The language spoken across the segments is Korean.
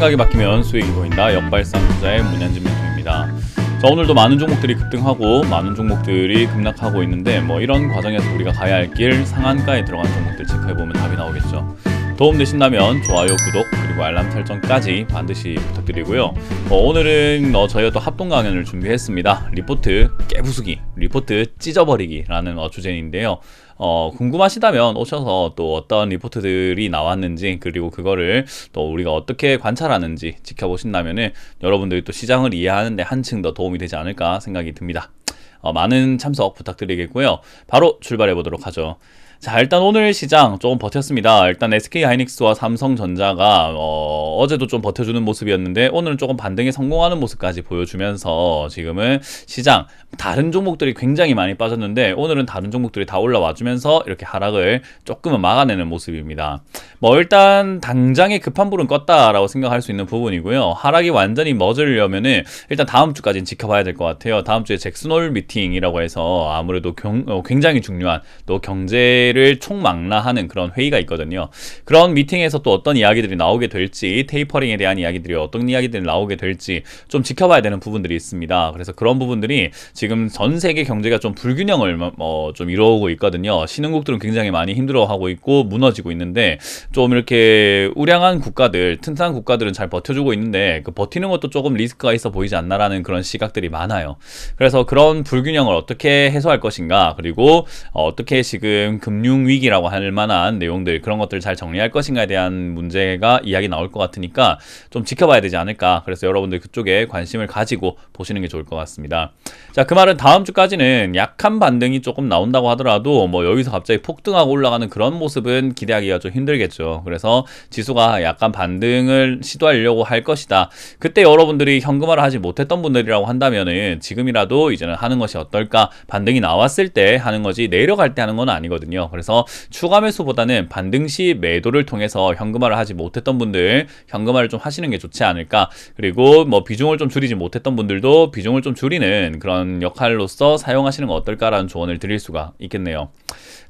생각이 바뀌면 수익이 보인다. 역발상 투자의 문현진 멘토입니다. 자, 오늘도 많은 종목들이 급등하고 많은 종목들이 급락하고 있는데 이런 과정에서 우리가 가야 할 길 상한가에 들어간 종목들 체크해보면 답이 나오겠죠. 도움되신다면 좋아요, 구독, 그리고 알람 설정까지 반드시 부탁드리고요. 오늘은 저희가 또 합동 강연을 준비했습니다. 리포트 깨부수기, 리포트 찢어버리기라는 주제인데요. 궁금하시다면 오셔서 또 어떤 리포트들이 나왔는지, 그리고 그거를 또 우리가 어떻게 관찰하는지 지켜보신다면은 여러분들이 또 시장을 이해하는데 한층 더 도움이 되지 않을까 생각이 듭니다. 많은 참석 부탁드리겠고요. 바로 출발해 보도록 하죠. 자, 일단 오늘 시장 조금 버텼습니다. 일단 SK하이닉스와 삼성전자가 어제도 좀 버텨주는 모습이었는데 오늘은 조금 반등에 성공하는 모습까지 보여주면서 지금은 시장 다른 종목들이 굉장히 많이 빠졌는데 오늘은 다른 종목들이 다 올라와주면서 이렇게 하락을 조금은 막아내는 모습입니다. 일단 당장에 급한 불은 껐다라고 생각할 수 있는 부분이고요. 하락이 완전히 멎으려면은 일단 다음 주까지는 지켜봐야 될 것 같아요. 다음 주에 잭슨홀 미팅이라고 해서 아무래도 굉장히 중요한 또 경제를 총망라하는 그런 회의가 있거든요. 그런 미팅에서 또 어떤 이야기들이 나오게 될지, 테이퍼링에 대한 이야기들이 어떤 이야기들이 나오게 될지 좀 지켜봐야 되는 부분들이 있습니다. 그래서 그런 부분들이 지금 전 세계 경제가 좀 불균형을 좀 이루어오고 있거든요. 신흥국들은 굉장히 많이 힘들어하고 있고 무너지고 있는데 좀 이렇게 우량한 국가들, 튼튼한 국가들은 잘 버텨주고 있는데 그 버티는 것도 조금 리스크가 있어 보이지 않나라는 그런 시각들이 많아요. 그래서 그런 불균형을 어떻게 해소할 것인가, 그리고 어떻게 지금 금융위기라고 할 만한 내용들, 그런 것들을 잘 정리할 것인가에 대한 문제가 이야기 나올 것 같으니까 좀 지켜봐야 되지 않을까. 그래서 여러분들 그쪽에 관심을 가지고 보시는 게 좋을 것 같습니다. 자, 그 말은 다음 주까지는 약한 반등이 조금 나온다고 하더라도 여기서 갑자기 폭등하고 올라가는 그런 모습은 기대하기가 좀 힘들겠죠. 그래서 지수가 약간 반등을 시도하려고 할 것이다. 그때 여러분들이 현금화를 하지 못했던 분들이라고 한다면은 지금이라도 이제는 하는 것이 어떨까? 반등이 나왔을 때 하는 거지 내려갈 때 하는 건 아니거든요. 그래서 추가 매수보다는 반등 시 매도를 통해서 현금화를 하지 못했던 분들 현금화를 좀 하시는 게 좋지 않을까. 그리고 비중을 좀 줄이지 못했던 분들도 비중을 좀 줄이는 그런 역할로서 사용하시는 거 어떨까라는 조언을 드릴 수가 있겠네요.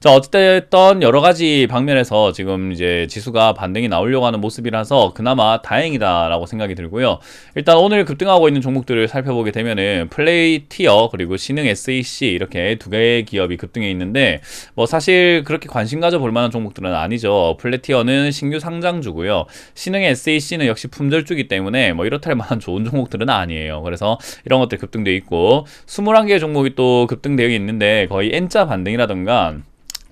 자, 어쨌든 여러 가지 방면에서 지금 이제 지수가 반등이 나오려고 하는 모습이라서 그나마 다행이다라고 생각이 들고요. 일단 오늘 급등하고 있는 종목들을 살펴보게 되면은 플레이티어 그리고 신흥 SAC 이렇게 두 개의 기업이 급등해 있는데 사실 그렇게 관심 가져 볼 만한 종목들은 아니죠. 플레이티어는 신규 상장주고요. 신흥 SAC는 역시 품절주기 때문에 이렇다 할 만한 좋은 종목들은 아니에요. 그래서 이런 것들 급등돼 있고 21개의 종목이 또 급등되어 있는데 거의 N자 반등이라던가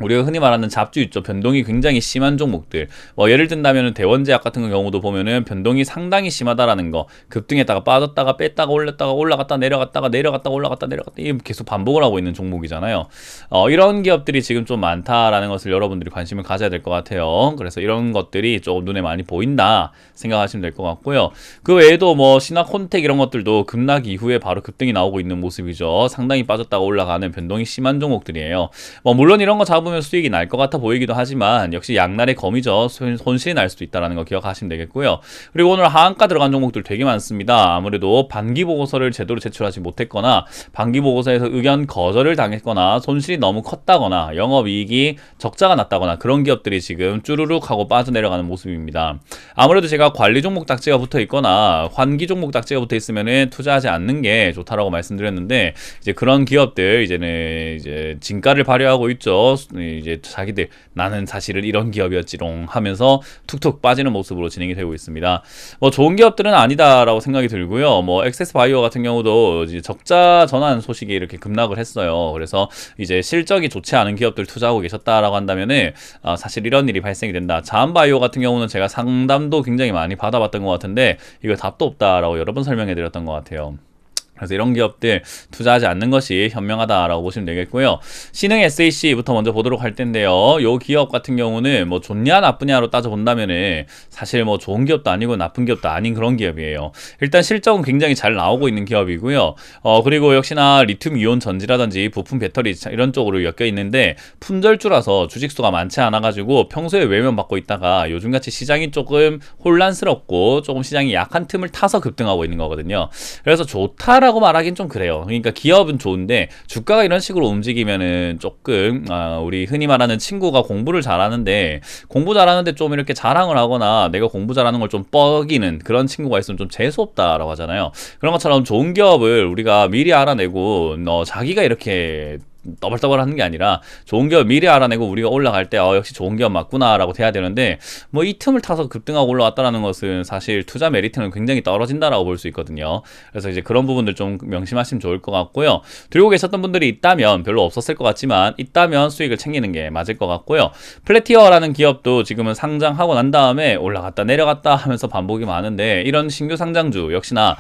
우리가 흔히 말하는 잡주 있죠. 변동이 굉장히 심한 종목들. 예를 든다면 대원제약 같은 경우도 보면은 변동이 상당히 심하다라는 거. 급등했다가 빠졌다가 뺐다가 올렸다가 올라갔다 내려갔다가 내려갔다가 올라갔다 내려갔다 이게 계속 반복을 하고 있는 종목이잖아요. 이런 기업들이 지금 좀 많다라는 것을 여러분들이 관심을 가져야 될 것 같아요. 그래서 이런 것들이 조금 눈에 많이 보인다 생각하시면 될 것 같고요. 그 외에도 신화콘텍 이런 것들도 급락 이후에 바로 급등이 나오고 있는 모습이죠. 상당히 빠졌다가 올라가는 변동이 심한 종목들이에요. 물론 이런 거 잡으면 수익이 날 것 같아 보이기도 하지만 역시 양날의 검이죠. 손실이 날 수도 있다는 거 기억하시면 되겠고요. 그리고 오늘 하한가 들어간 종목들 되게 많습니다. 아무래도 반기 보고서를 제대로 제출하지 못했거나 반기 보고서에서 의견 거절을 당했거나 손실이 너무 컸다거나 영업이익이 적자가 났다거나 그런 기업들이 지금 쭈루룩 하고 빠져내려가는 모습입니다. 아무래도 제가 관리 종목 딱지가 붙어 있거나 환기 종목 딱지가 붙어 있으면은 투자하지 않는 게 좋다라고 말씀드렸는데 이제 그런 기업들 이제는 이제 진가를 발휘하고 있죠. 이제 자기들 나는 사실은 이런 기업이었지롱 하면서 툭툭 빠지는 모습으로 진행이 되고 있습니다. 좋은 기업들은 아니다라고 생각이 들고요. 액세스 바이오 같은 경우도 이제 적자 전환 소식이 이렇게 급락을 했어요. 그래서 이제 실적이 좋지 않은 기업들 투자하고 계셨다라고 한다면은 사실 이런 일이 발생이 된다. 자한바이오 같은 경우는 제가 상담도 굉장히 많이 받아봤던 것 같은데 이거 답도 없다라고 여러 번 설명해 드렸던 것 같아요. 그래서 이런 기업들 투자하지 않는 것이 현명하다라고 보시면 되겠고요. 신흥 SAC부터 먼저 보도록 할 텐데요. 요 기업 같은 경우는 좋냐 나쁘냐로 따져본다면은 사실 좋은 기업도 아니고 나쁜 기업도 아닌 그런 기업이에요. 일단 실적은 굉장히 잘 나오고 있는 기업이고요. 그리고 역시나 리튬 이온 전지라든지 부품 배터리 이런 쪽으로 엮여 있는데 품절주라서 주식수가 많지 않아가지고 평소에 외면받고 있다가 요즘같이 시장이 조금 혼란스럽고 조금 시장이 약한 틈을 타서 급등하고 있는 거거든요. 그래서 좋다라 좋다라고 말하긴 좀 그래요. 그러니까 기업은 좋은데 주가가 이런 식으로 움직이면은 조금 우리 흔히 말하는 친구가 공부를 잘하는데 좀 이렇게 자랑을 하거나 내가 공부 잘하는 걸 좀 뻐기는 그런 친구가 있으면 좀 재수없다라고 하잖아요. 그런 것처럼 좋은 기업을 우리가 미리 알아내고 자기가 이렇게 떠벌떠벌 하는 게 아니라 좋은 기업 미리 알아내고 우리가 올라갈 때 역시 좋은 기업 맞구나 라고 돼야 되는데 뭐 이 틈을 타서 급등하고 올라왔다라는 것은 사실 투자 메리트는 굉장히 떨어진다라고 볼 수 있거든요. 그래서 이제 그런 부분들 좀 명심하시면 좋을 것 같고요. 들고 계셨던 분들이 있다면 별로 없었을 것 같지만 있다면 수익을 챙기는 게 맞을 것 같고요. 플래티어라는 기업도 지금은 상장하고 난 다음에 올라갔다 내려갔다 하면서 반복이 많은데 이런 신규 상장주 역시나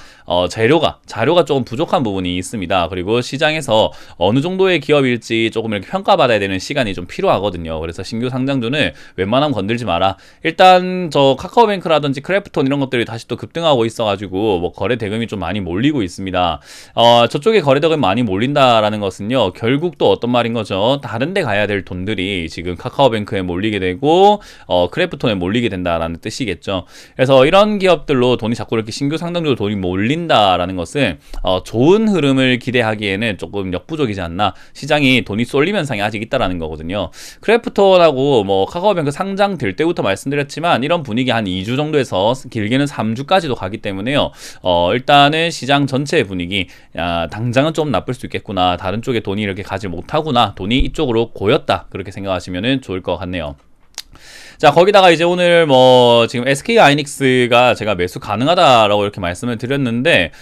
자료가 조금 부족한 부분이 있습니다. 그리고 시장에서 어느 정도의 기업일지 조금 이렇게 평가받아야 되는 시간이 좀 필요하거든요. 그래서 신규 상장주는 웬만하면 건들지 마라. 일단 저 카카오뱅크라든지 크래프톤 이런 것들이 다시 또 급등하고 있어가지고 뭐 거래 대금이 좀 많이 몰리고 있습니다. 저쪽에 거래 대금이 많이 몰린다라는 것은요, 결국 또 어떤 말인 거죠? 다른 데 가야 될 돈들이 지금 카카오뱅크에 몰리게 되고 크래프톤에 몰리게 된다라는 뜻이겠죠. 그래서 이런 기업들로 돈이 자꾸 이렇게 신규 상장주로 돈이 몰린다라는 것은 좋은 흐름을 기대하기에는 조금 역부족이지 않나. 시장이 돈이 쏠림 현상이 아직 있다라는 거거든요. 크래프톤하고 뭐 카카오뱅크 상장될 때부터 말씀드렸지만 이런 분위기 한 2주 정도에서 길게는 3주까지도 가기 때문에요. 일단은 시장 전체의 분위기 당장은 좀 나쁠 수 있겠구나. 다른 쪽에 돈이 이렇게 가지 못하구나. 돈이 이쪽으로 고였다. 그렇게 생각하시면 좋을 것 같네요. 자, 거기다가 이제 오늘 뭐 지금 SK 하이닉스가 제가 매수 가능하다라고 이렇게 말씀을 드렸는데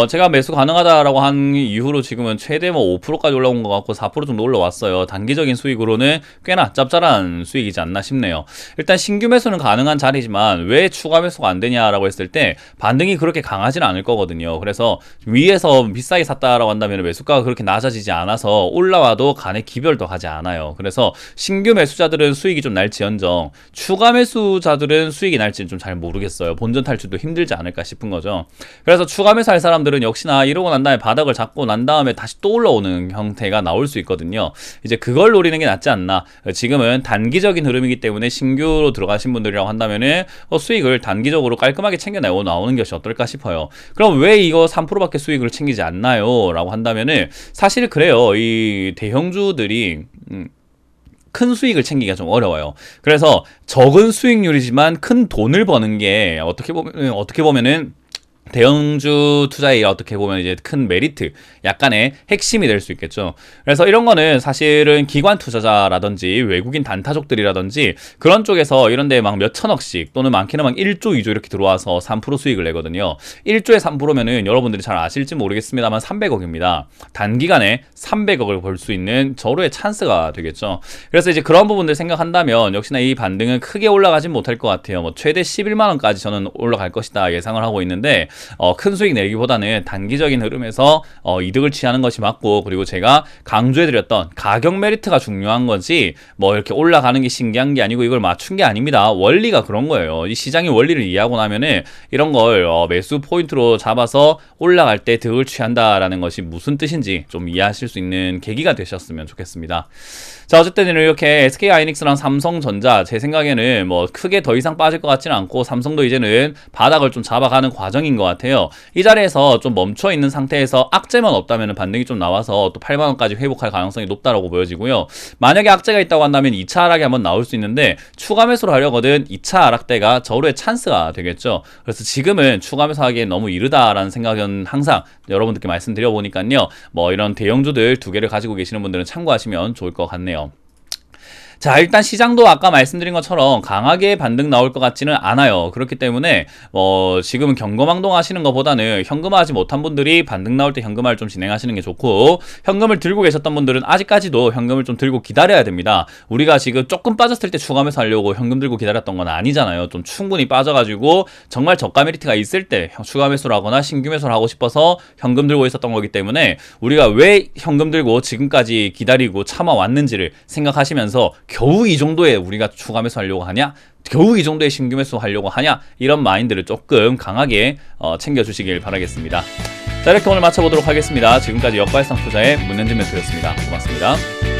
제가 매수 가능하다라고 한 이후로 지금은 최대 뭐 5%까지 올라온 것 같고 4% 정도 올라왔어요. 단기적인 수익으로는 꽤나 짭짤한 수익이지 않나 싶네요. 일단 신규 매수는 가능한 자리지만 왜 추가 매수가 안 되냐라고 했을 때 반등이 그렇게 강하지는 않을 거거든요. 그래서 위에서 비싸게 샀다라고 한다면 매수가가 그렇게 낮아지지 않아서 올라와도 간의 기별도 하지 않아요. 그래서 신규 매수자들은 수익이 좀 날지언정 추가 매수자들은 수익이 날지는 좀 잘 모르겠어요. 본전 탈출도 힘들지 않을까 싶은 거죠. 그래서 추가 매수할 사람들은 역시나 이러고 난 다음에 바닥을 잡고 난 다음에 다시 또 올라오는 형태가 나올 수 있거든요. 이제 그걸 노리는 게 낫지 않나. 지금은 단기적인 흐름이기 때문에 신규로 들어가신 분들이라고 한다면은 수익을 단기적으로 깔끔하게 챙겨내고 나오는 것이 어떨까 싶어요. 그럼 왜 이거 3%밖에 수익을 챙기지 않나요? 라고 한다면은 사실 그래요. 이 대형주들이 큰 수익을 챙기기가 좀 어려워요. 그래서 적은 수익률이지만 큰 돈을 버는 게 어떻게 보면은 대형주 투자의 어떻게 보면 이제 큰 메리트, 약간의 핵심이 될 수 있겠죠. 그래서 이런 거는 사실은 기관 투자자라든지 외국인 단타족들이라든지 그런 쪽에서 이런데 막 몇천억씩 또는 많게는 막 1조, 2조 이렇게 들어와서 3% 수익을 내거든요. 1조에 3%면은 여러분들이 잘 아실지 모르겠습니다만 300억입니다. 단기간에 300억을 벌 수 있는 절호의 찬스가 되겠죠. 그래서 이제 그런 부분들 생각한다면 역시나 이 반등은 크게 올라가진 못할 것 같아요. 뭐 최대 11만 원까지 저는 올라갈 것이다 예상을 하고 있는데 큰 수익 내기보다는 단기적인 흐름에서 이득을 취하는 것이 맞고, 그리고 제가 강조해드렸던 가격 메리트가 중요한 거지 뭐 이렇게 올라가는 게 신기한 게 아니고 이걸 맞춘 게 아닙니다. 원리가 그런 거예요. 이 시장의 원리를 이해하고 나면은 이런 걸 매수 포인트로 잡아서 올라갈 때 득을 취한다라는 것이 무슨 뜻인지 좀 이해하실 수 있는 계기가 되셨으면 좋겠습니다. 자, 어쨌든 이렇게 SK 하이닉스랑 삼성전자 제 생각에는 뭐 크게 더 이상 빠질 것 같지는 않고 삼성도 이제는 바닥을 좀 잡아가는 과정인 것 같아요. 이 자리에서 좀 멈춰 있는 상태에서 악재만 없다면 반등이 좀 나와서 또 8만 원까지 회복할 가능성이 높다라고 보여지고요. 만약에 악재가 있다고 한다면 2차 하락이 한번 나올 수 있는데 추가 매수를 하려거든 2차 하락대가 절호의 찬스가 되겠죠. 그래서 지금은 추가 매수하기엔 너무 이르다라는 생각은 항상 여러분들께 말씀드려 보니까요. 뭐 이런 대형주들 두 개를 가지고 계시는 분들은 참고하시면 좋을 것 같네요. 자, 일단 시장도 아까 말씀드린 것처럼 강하게 반등 나올 것 같지는 않아요. 그렇기 때문에 지금은 경거망동 하시는 것보다는 현금화하지 못한 분들이 반등 나올 때 현금화를 좀 진행하시는 게 좋고, 현금을 들고 계셨던 분들은 아직까지도 현금을 좀 들고 기다려야 됩니다. 우리가 지금 조금 빠졌을 때 추가 매수하려고 현금 들고 기다렸던 건 아니잖아요. 좀 충분히 빠져가지고 정말 저가 메리트가 있을 때 추가 매수를 하거나 신규 매수를 하고 싶어서 현금 들고 있었던 거기 때문에 우리가 왜 현금 들고 지금까지 기다리고 참아왔는지를 생각하시면서 겨우 이 정도에 우리가 추가 매수하려고 하냐? 겨우 이 정도의 신규 매수하려고 하냐? 이런 마인드를 조금 강하게 챙겨주시길 바라겠습니다. 자, 이렇게 오늘 마쳐보도록 하겠습니다. 지금까지 역발상 투자의 문현진 멘토였습니다. 고맙습니다.